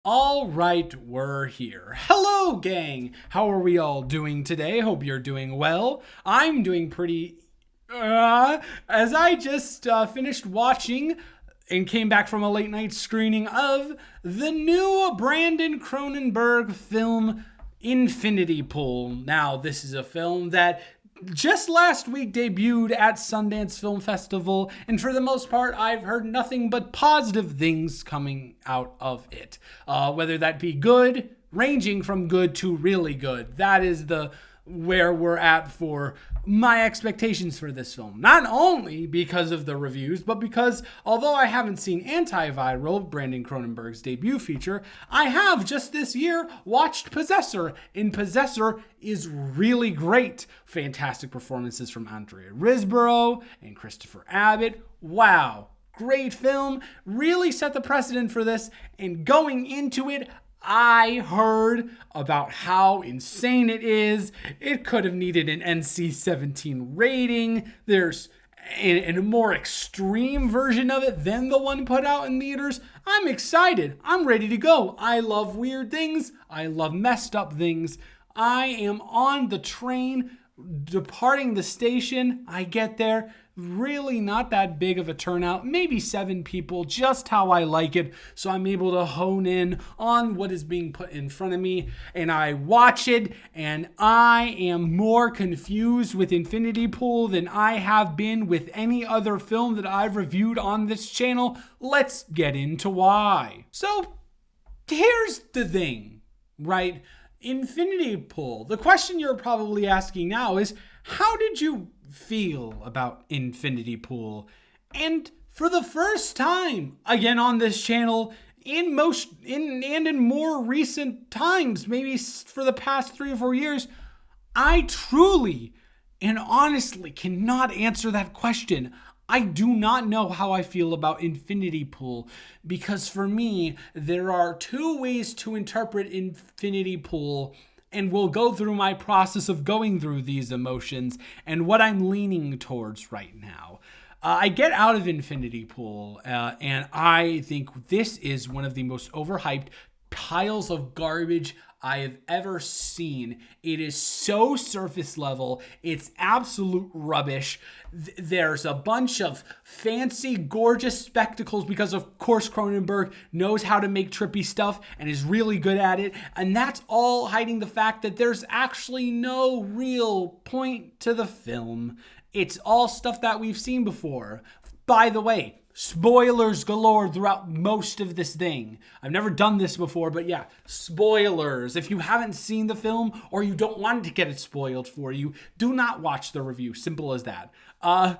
All right, we're here. Hello, gang. How are we all doing today? Hope you're doing well. I'm doing pretty. As I just finished watching and came back from a late night screening of the new Brandon Cronenberg film Infinity Pool. Now, this is a film that just last week debuted at Sundance Film Festival, and for the most part, I've heard nothing but positive things coming out of it. Whether that be good, ranging from good to really good. That is the where we're at for my expectations for this film. Not only because of the reviews, but because although I haven't seen Antiviral, Brandon Cronenberg's debut feature, I have just this year watched Possessor, and Possessor is really great. Fantastic performances from Andrea Riseborough and Christopher Abbott. Wow. Great film. Really set the precedent for this, and going into it, I heard about how insane it is. It could have needed an NC-17 rating. There's a more extreme version of it than the one put out in theaters. I'm excited. I'm ready to go. I love weird things. I love messed up things. I am on the train departing the station. I get there. Really not that big of a turnout, maybe 7 people, just how I like it. So I'm able to hone in on what is being put in front of me, and I watch it, and I am more confused with Infinity Pool than I have been with any other film that I've reviewed on this channel. Let's get into why. So here's the thing, right? Infinity Pool. The question you're probably asking now is, how did you feel about Infinity Pool? And for the first time, again on this channel, in more recent times, maybe for the past 3 or 4 years, I truly and honestly cannot answer that question. I do not know how I feel about Infinity Pool, because for me, there are 2 ways to interpret Infinity Pool, and we'll go through my process of going through these emotions and what I'm leaning towards right now. I get out of Infinity Pool, and I think this is one of the most overhyped piles of garbage I have ever seen. It is so surface level. It's absolute rubbish. There's a bunch of fancy, gorgeous spectacles because, of course, Cronenberg knows how to make trippy stuff and is really good at it. And that's all hiding the fact that there's actually no real point to the film. It's all stuff that we've seen before. By the way, spoilers galore throughout most of this thing. I've never done this before, but yeah, spoilers. If you haven't seen the film or you don't want to get it spoiled for you, do not watch the review. Simple as that. Oh,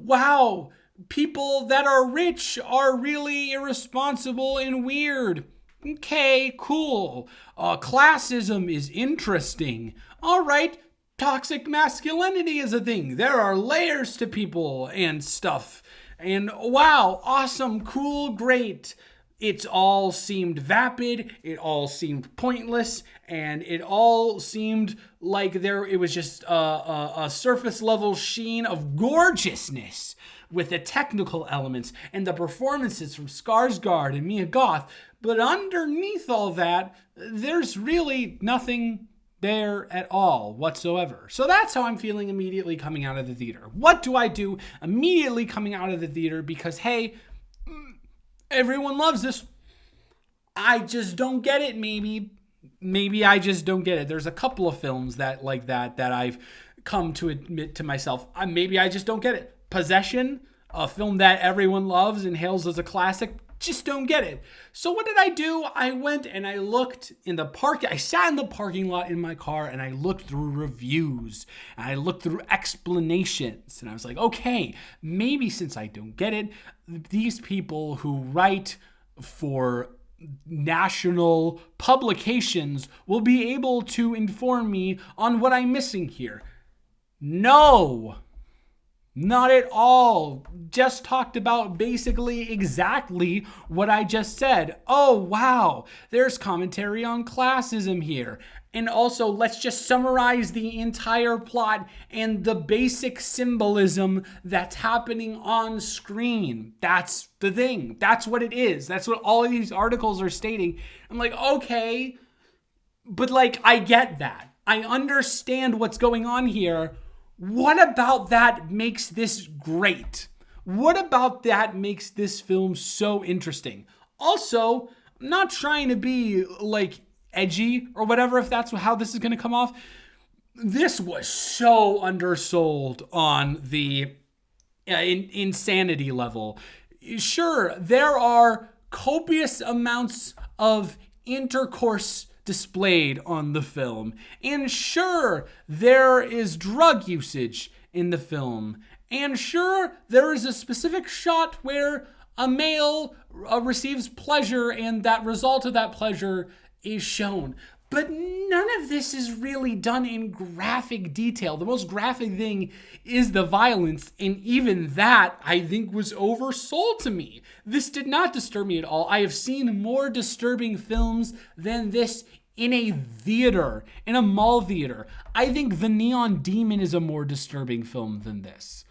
wow. People that are rich are really irresponsible and weird. Okay, cool. Classism is interesting. All right. Toxic masculinity is a thing. There are layers to people and stuff. And wow, awesome, cool, great. It all seemed vapid, it all seemed pointless, and it all seemed like it was just a surface level sheen of gorgeousness with the technical elements and the performances from Skarsgård and Mia Goth. But underneath all that, there's really nothing there at all whatsoever. So that's how I'm feeling immediately coming out of the theater. What do I do immediately coming out of the theater? Because, hey, everyone loves this. I just don't get it, maybe I just don't get it. There's a couple of films that like that I've come to admit to myself, maybe I just don't get it. Possession, a film that everyone loves and hails as a classic, just don't get it. So what did I do? I went and I looked in the park. I sat in the parking lot in my car and I looked through reviews and I looked through explanations, and I was like, okay, maybe since I don't get it, these people who write for national publications will be able to inform me on what I'm missing here. No. Not at all. Just talked about basically exactly what I just said. Oh, wow. There's commentary on classism here. And also, let's just summarize the entire plot and the basic symbolism that's happening on screen. That's the thing. That's what it is. That's what all of these articles are stating. I'm like, okay, but like, I get that. I understand what's going on here. What about that makes this great? What about that makes this film so interesting? Also, I'm not trying to be like edgy or whatever, if that's how this is going to come off. This was so undersold on the insanity level. Sure, there are copious amounts of intercourse displayed on the film. And sure, there is drug usage in the film. And sure, there is a specific shot where a male receives pleasure and that result of that pleasure is shown. But none of this is really done in graphic detail. The most graphic thing is the violence, and even that, I think, was oversold to me. This did not disturb me at all. I have seen more disturbing films than this in a theater, in a mall theater. I think The Neon Demon is a more disturbing film than this,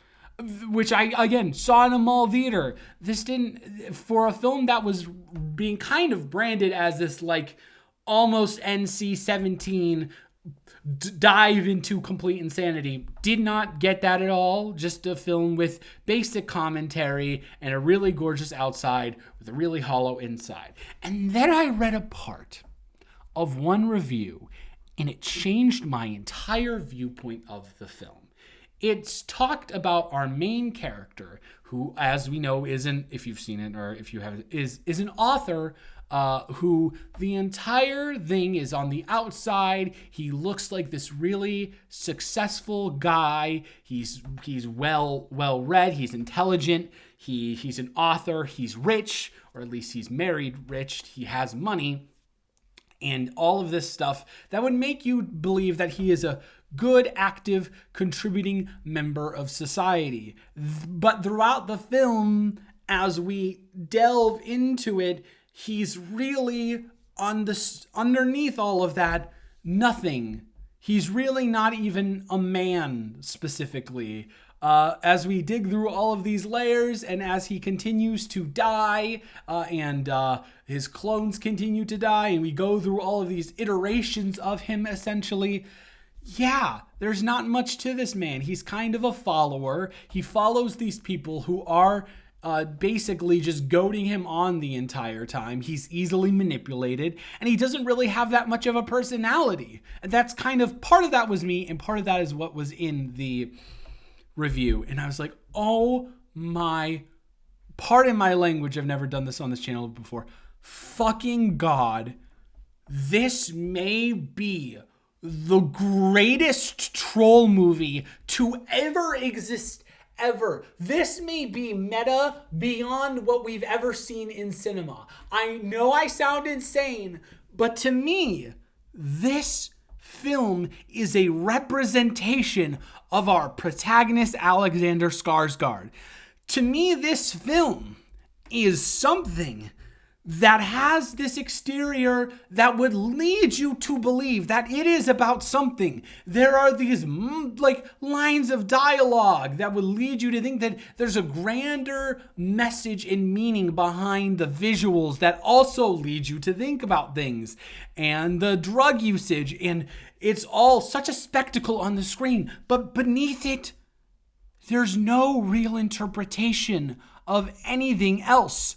which I, again, saw in a mall theater. This didn't, for a film that was being kind of branded as this, like, almost NC-17 dive into complete insanity, did not get that at all. Just a film with basic commentary and a really gorgeous outside with a really hollow inside. And then I read a part of one review and it changed my entire viewpoint of the film. It's talked about our main character, who, as we know, isn't, if you've seen it or if you haven't, is an author who the entire thing is on the outside. He looks like this really successful guy. He's well read. He's intelligent. He's an author. He's rich, or at least he's married rich. He has money. And all of this stuff that would make you believe that he is a good, active, contributing member of society. But throughout the film, as we delve into it, he's really underneath all of that, nothing. He's really not even a man specifically. As we dig through all of these layers and as he continues to die and his clones continue to die and we go through all of these iterations of him essentially, yeah, there's not much to this man. He's kind of a follower. He follows these people who are basically just goading him on the entire time. He's easily manipulated and he doesn't really have that much of a personality. And that's kind of, part of that was me and part of that is what was in the review. And I was like, oh my, pardon my language, I've never done this on this channel before, fucking God, this may be the greatest troll movie to ever exist, ever. This may be meta beyond what we've ever seen in cinema. I know I sound insane, but to me, this film is a representation of our protagonist, Alexander Skarsgård. To me, this film is something that has this exterior that would lead you to believe that it is about something. There are these like lines of dialogue that would lead you to think that there's a grander message and meaning behind the visuals that also lead you to think about things, and the drug usage, and it's all such a spectacle on the screen, but beneath it, there's no real interpretation of anything else.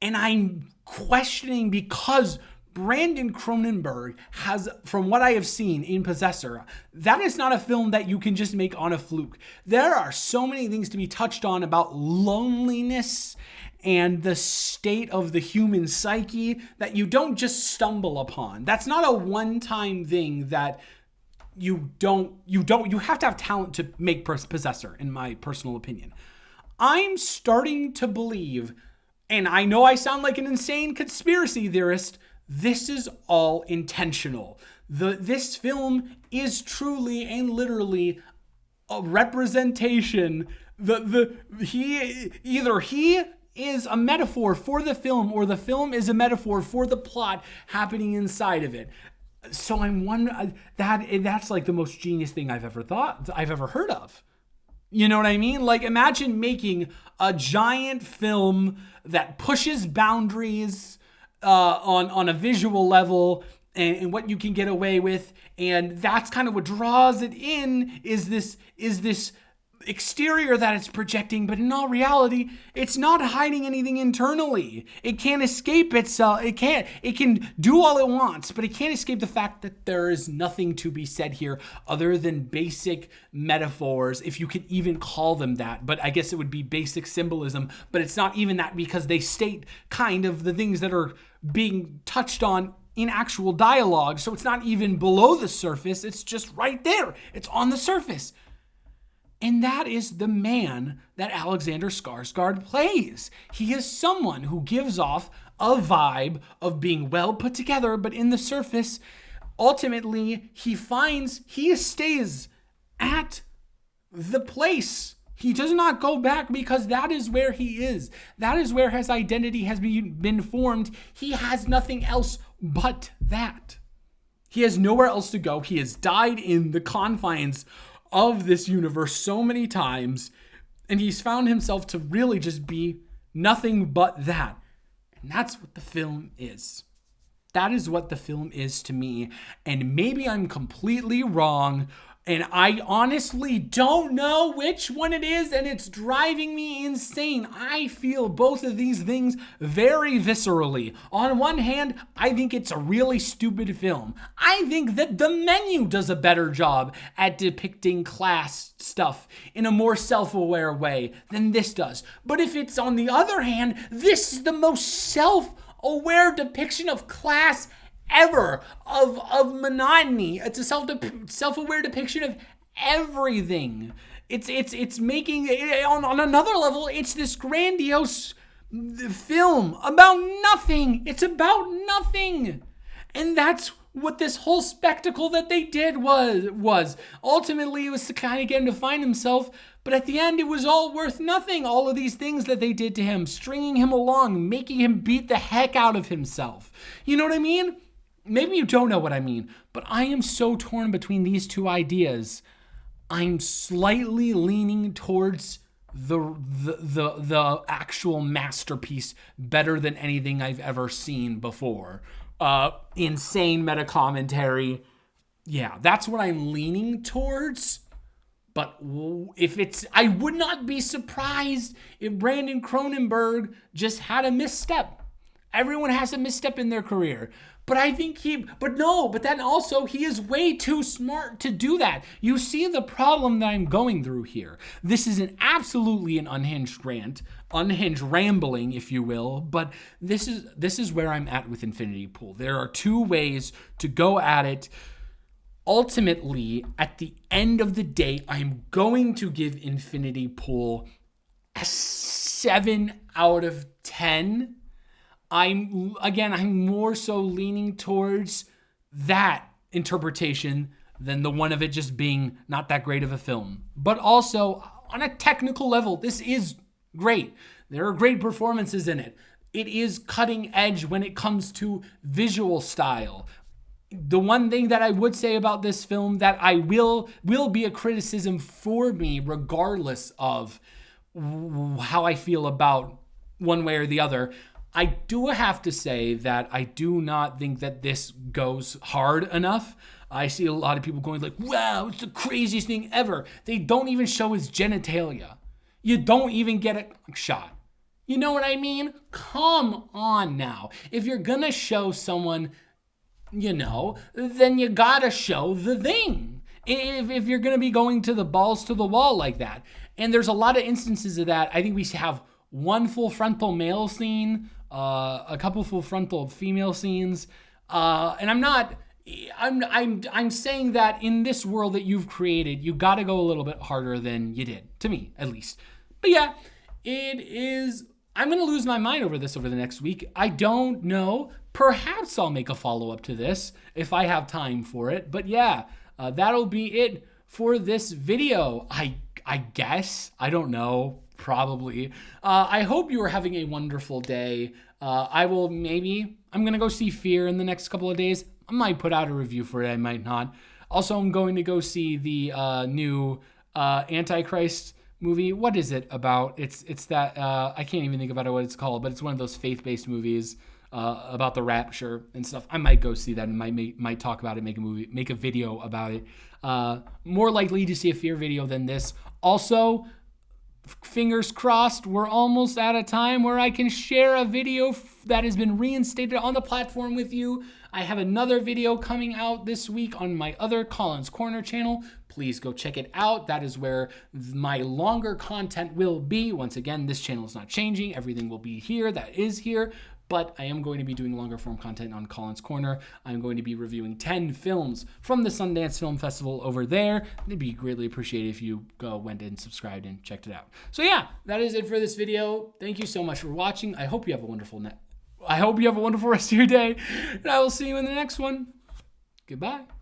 And I'm questioning, because Brandon Cronenberg has, from what I have seen in Possessor, that is not a film that you can just make on a fluke. There are so many things to be touched on about loneliness and the state of the human psyche that you don't just stumble upon. That's not a one-time thing that you have to have talent to make Possessor, in my personal opinion. I'm starting to believe, and I know I sound like an insane conspiracy theorist, this is all intentional. This film is truly and literally a representation. He is a metaphor for the film, or the film is a metaphor for the plot happening inside of it. So I'm wondering that's like the most genius thing I've ever heard of. You know what I mean? Like, imagine making a giant film that pushes boundaries on a visual level and what you can get away with, and that's kind of what draws it in is this exterior that it's projecting, but in all reality, it's not hiding anything internally. It can't escape itself. It can do all it wants, but it can't escape the fact that there is nothing to be said here other than basic metaphors, if you can even call them that. But I guess it would be basic symbolism, but it's not even that, because they state kind of the things that are being touched on in actual dialogue. So it's not even below the surface. It's just right there. It's on the surface. And that is the man that Alexander Skarsgård plays. He is someone who gives off a vibe of being well put together, but in the surface, ultimately, he stays at the place. He does not go back, because that is where he is. That is where his identity has been formed. He has nothing else but that. He has nowhere else to go. He has died in the confines of this universe so many times, and he's found himself to really just be nothing but that. And that's what the film is. That is what the film is to me. And maybe I'm completely wrong, and I honestly don't know which one it is, and it's driving me insane. I feel both of these things very viscerally. On one hand, I think it's a really stupid film. I think that The Menu does a better job at depicting class stuff in a more self-aware way than this does. But if it's, on the other hand, this is the most self-aware depiction of class ever, of monotony. It's a self-aware depiction of everything. It's making, on another level, it's this grandiose film about nothing. It's about nothing. And that's what this whole spectacle that they did was. Ultimately, it was to kind of get him to find himself, but at the end, it was all worth nothing. All of these things that they did to him, stringing him along, making him beat the heck out of himself. You know what I mean? Maybe you don't know what I mean, but I am so torn between these two ideas. I'm slightly leaning towards the actual masterpiece better than anything I've ever seen before. Insane meta commentary. Yeah, that's what I'm leaning towards. But I would not be surprised if Brandon Cronenberg just had a misstep. Everyone has a misstep in their career. But I think but then also he is way too smart to do that. You see the problem that I'm going through here. This is absolutely an unhinged rant, unhinged rambling, if you will, but this is where I'm at with Infinity Pool. There are two ways to go at it. Ultimately, at the end of the day, I'm going to give Infinity Pool a 7 out of 10. I'm more so leaning towards that interpretation than the one of it just being not that great of a film. But also, on a technical level, this is great. There are great performances in it. It is cutting edge when it comes to visual style. The one thing that I would say about this film that I will be a criticism for me, regardless of how I feel about one way or the other, I do have to say that I do not think that this goes hard enough. I see a lot of people going like, wow, it's the craziest thing ever. They don't even show his genitalia. You don't even get a shot. You know what I mean? Come on now. If you're gonna show someone, then you gotta show the thing. If you're gonna be going to the balls to the wall like that. And there's a lot of instances of that. I think we have one full frontal male scene, a couple full frontal female scenes, and I'm saying that in this world that you've created, you got to go a little bit harder than you did, to me at least. But yeah, it is. I'm gonna lose my mind over this over the next week. I don't know. Perhaps I'll make a follow-up to this if I have time for it. But yeah, that'll be it for this video. I guess. I don't know. Probably. I hope you are having a wonderful day. I'm going to go see Fear in the next couple of days. I might put out a review for it. I might not. Also, I'm going to go see the new Antichrist movie. What is it about? It's that, I can't even think about it, what it's called, but it's one of those faith-based movies about the rapture and stuff. I might go see that and might talk about it, make a video about it. More likely to see a Fear video than this. Also, fingers crossed, we're almost at a time where I can share a video that has been reinstated on the platform with you. I have another video coming out this week on my other Colin's Corner channel. Please go check it out. That is where my longer content will be. Once again, this channel is not changing. Everything will be here. That is here. But I am going to be doing longer form content on Colin's Corner. I'm going to be reviewing 10 films from the Sundance Film Festival over there. It'd be greatly appreciated if you went and subscribed and checked it out. So yeah, that is it for this video. Thank you so much for watching. I hope you have a wonderful rest of your day, and I will see you in the next one. Goodbye.